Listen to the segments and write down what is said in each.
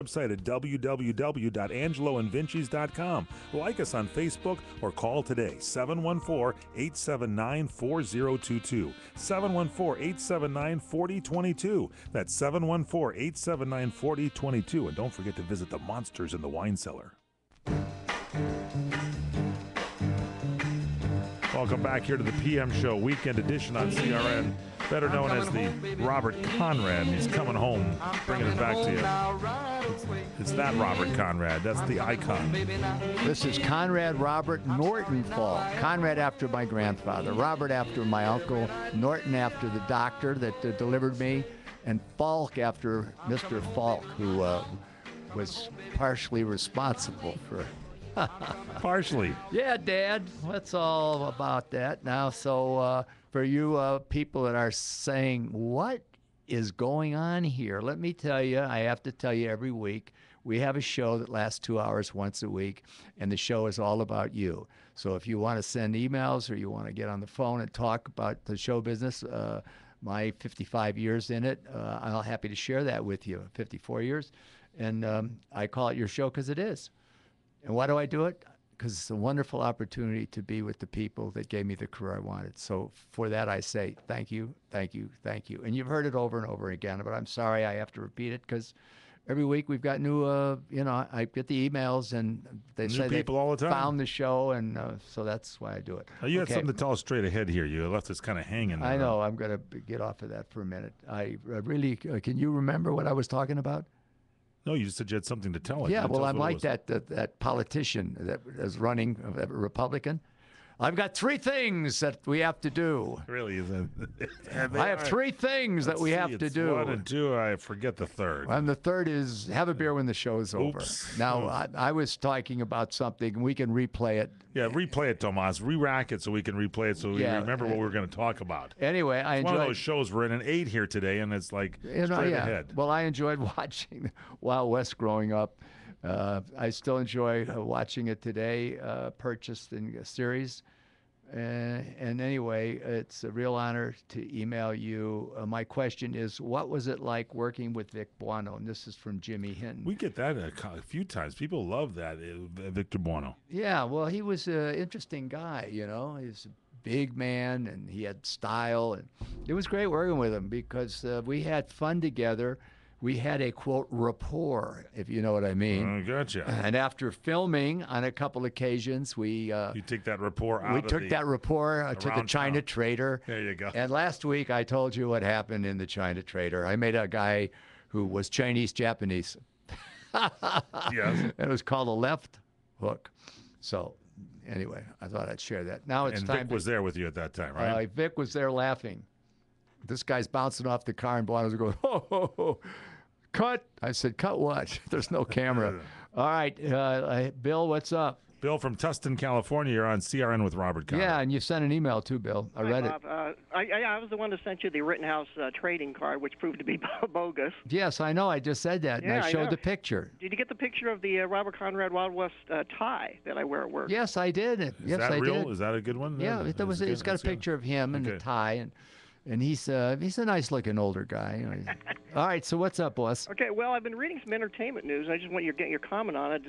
Website at www.angeloandvincies.com. Like us on Facebook or call today 714-879-4022. 714-879-4022. That's 714-879-4022. And don't forget to visit the Monsters in the Wine Cellar. Welcome back here to the PM Show Weekend Edition on CRN, better known as the Robert Conrad. He's coming home, bringing it back to you. It's that Robert Conrad. That's the icon. This is Conrad Robert Norton Falk. Conrad after my grandfather, Robert after my uncle, Norton after the doctor that delivered me, and Falk after Mr. Falk, who was partially responsible for... Partially. Yeah, Dad. That's all about that now. So for you people that are saying, what is going on here? Let me tell you, I have to tell you every week, we have a show that lasts 2 hours once a week, and the show is all about you. So if you want to send emails or you want to get on the phone and talk about the show business, my 55 years in it, I'm happy to share that with you, 54 years. And I call it your show because it is. And why do I do it? Because it's a wonderful opportunity to be with the people that gave me the career I wanted. So for that, I say thank you, thank you, thank you. And you've heard it over and over again, but I'm sorry I have to repeat it because every week we've got new, I get the emails and they New say people they all the time. found the show, and so that's why I do it. You had something to tell us straight ahead here. You left us kind of hanging there. I know. I'm going to get off of that for a minute. I really, can you remember what I was talking about? No, you just said you had something to tell us. Yeah, well, I'm like that politician that is running, a Republican. I've got 3 things that we have to do. Really? I have 3 things that we have to do. 1 and 2, I forget the third. And the third is have a beer when the show's over. Oops. Now, I was talking about something, and we can replay it. Yeah, replay it, Tomas. Re-rack it so we can replay it so we remember what we were going to talk about. Anyway, I enjoyed... one of those shows. We're in an 8 here today, and it's like straight ahead. Well, I enjoyed watching Wild West growing up. I still enjoy watching it today, purchased in a series. And anyway, it's a real honor to email you. My question is, what was it like working with Vic Buono? And this is from Jimmy Hinton. We get that a few times. People love that, Victor Buono. Yeah, well, he was an interesting guy, you know. He's a big man, and he had style. And it was great working with him because we had fun together. We had a, quote, rapport, if you know what I mean. Gotcha. And after filming on a couple occasions, we... you take that rapport out We took that rapport to the China Trader. There you go. And last week, I told you what happened in the China Trader. I made a guy who was Chinese-Japanese. Yes. It was called a left hook. So, anyway, I thought I'd share that. Now it's and time. Vic was there with you at that time, right? Vic was there laughing. This guy's bouncing off the car, and Buono's going, ho, ho, ho. Cut. I said, cut what? There's no camera. All right, Bill, what's up? Bill from Tustin, California. You're on CRN with Robert Conrad. Yeah, and you sent an email too, Bill. I read Bob. I was the one that sent you the Rittenhouse trading card, which proved to be bogus. Yes, I know. I just said that, and I showed the picture. Did you get the picture of the Robert Conrad Wild West tie that I wear at work? Yes, I did. Is that real? Is that a good one? Yeah, it's got a picture of him and the tie, and he's a nice-looking older guy. All right, so what's up, boss? Okay, well, I've been reading some entertainment news. I just want you to get your comment on it.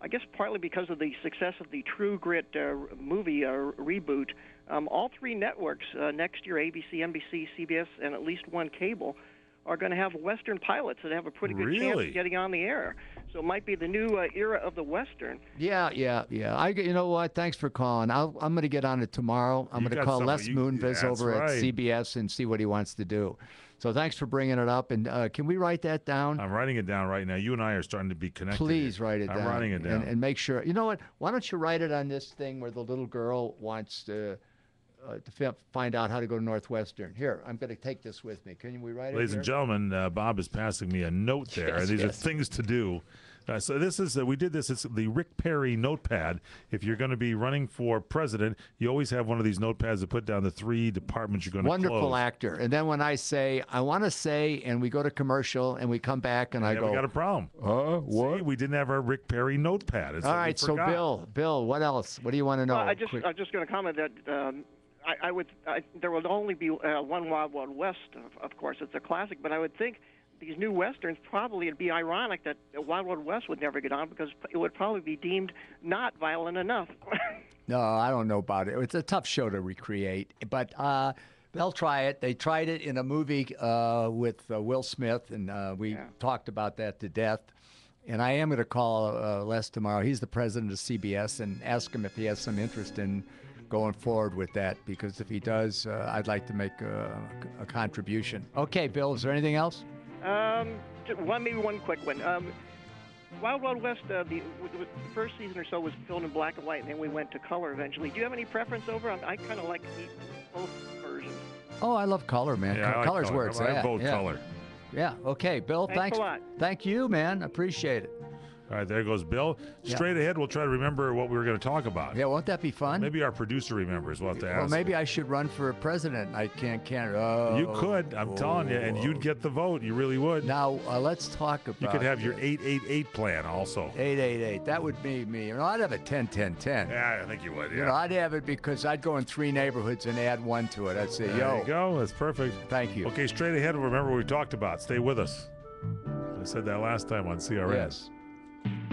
I guess partly because of the success of the True Grit movie reboot, all 3 networks next year, ABC, NBC, CBS, and at least one cable, are going to have Western pilots that have a pretty good chance of getting on the air. So it might be the new era of the Western. Yeah. You know what? Thanks for calling. I'm going to get on it tomorrow. I'm going to call Les Moonves over at CBS and see what he wants to do. So thanks for bringing it up. And can we write that down? I'm writing it down right now. You and I are starting to be connected. Please write it down. I'm writing it down. And make sure. You know what? Why don't you write it on this thing where the little girl wants to find out how to go to Northwestern. Here, I'm going to take this with me. Can we write it Ladies and gentlemen, Bob is passing me a note there. Yes, These are things to do. So this is we did this. It's the Rick Perry notepad. If you're going to be running for president, you always have one of these notepads to put down the 3 departments you're going to close. Wonderful actor. And then when I say, I want to say, and we go to commercial, and we come back, and I go, we got a problem. What? See, we didn't have our Rick Perry notepad. All right, so Bill, what else? What do you want to know? I'm just going to comment that there will only be one Wild Wild West, of course. It's a classic, but I would think these new westerns, probably it'd be ironic that Wild Wild West would never get on because it would probably be deemed not violent enough. No, I don't know about it. It's a tough show to recreate, but they'll try it. They tried it in a movie with Will Smith, and we talked about that to death. And I am going to call Les tomorrow. He's the president of CBS, and ask him if he has some interest in going forward with that, because if he does, I'd like to make a contribution. Okay, Bill, is there anything else? Maybe one quick one. Wild Wild West, the first season or so was filmed in black and white, and then we went to color eventually. Do you have any preference over? I kind of like both versions. Oh, I love color, man. Yeah, I like Color's color. where it's I at. vote yeah. color. Yeah. Okay, Bill. Thanks a lot. Thank you, man. Appreciate it. All right, there goes Bill. Straight ahead, we'll try to remember what we were going to talk about. Yeah, won't that be fun? Maybe our producer remembers. We'll have to ask. Well, maybe I should run for president. I can't. Oh, you could. I'm telling you, and you'd get the vote. You really would. Now, let's talk about. You could have your 888 plan also. 888. That would be me. I'd have a 10-10-10. Yeah, I think you would. Yeah. I'd have it because I'd go in 3 neighborhoods and add 1 to it. I'd say, There you go. That's perfect. Thank you. Okay, straight ahead, remember what we talked about. Stay with us. I said that last time on CRN. Yes.